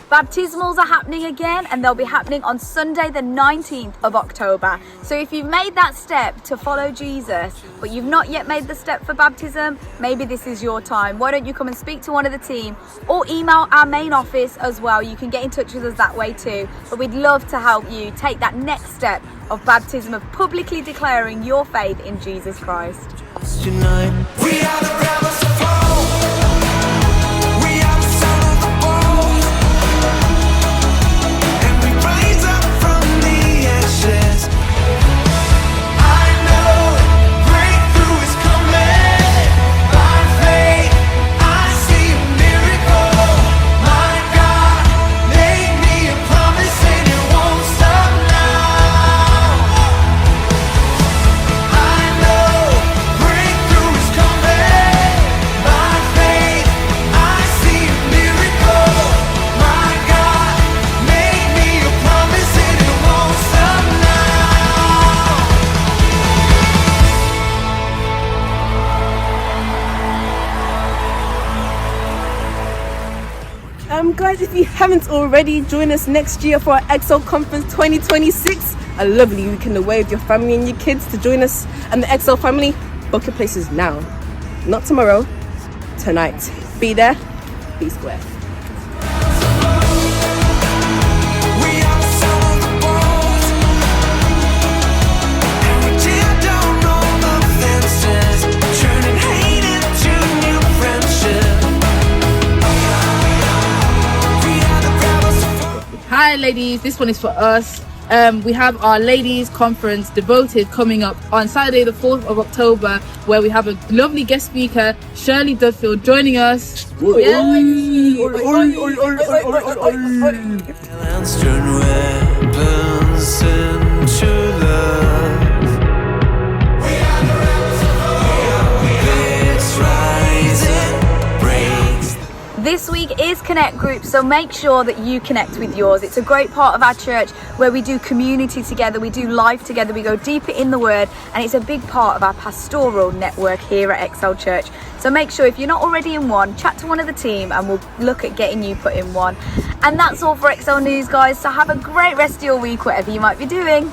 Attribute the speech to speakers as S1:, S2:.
S1: Baptismals are happening again, and they'll be happening on Sunday the 19th of October. So if you've made that step to follow Jesus, but you've not yet made the step for baptism, maybe this is your time. Why don't you come and speak to one of the team, or email our main office as well. You can get in touch with us that way too. But we'd love to help you take that next step of baptism, of publicly declaring your faith in Jesus Christ.
S2: Tonight, we are the rebels of hope. We are the son of the bold. And we rise up from the ashes. I know breakthrough is coming. By faith, I see a miracle. My God made me a promise and it won't stop now. I know breakthrough is coming. By faith, I see a miracle. My God made me a promise and it won't stop now.
S3: Guys, if you haven't already, join us next year for our Excel Conference 2026. A lovely weekend away with your family and your kids to join us and the Excel family. Book your places now. Not tomorrow, tonight. Be there, be square.
S2: We are the son of the bold. And we tear down all the fences, turning hate into new friendship. We are the rebels of hope.
S4: Hi ladies, this one is for us. We have our ladies conference Devoted coming up on Saturday the 4th of October, where we have a lovely guest speaker, Shirley Dudfield, joining us.
S2: Let's turn weapons into love. We are the rebels of hope. It's rising, breaks.
S1: This week is Connect Group, so make sure that you connect with yours. It's a great part of our church where we do community together, we do life together, we go deeper in the Word, and it's a big part of our pastoral network here at Excel Church. So make sure, if you're not already in one, chat to one of the team and we'll look at getting you put in one. And that's all for Excel News, guys, so have a great rest of your week, whatever you might be doing.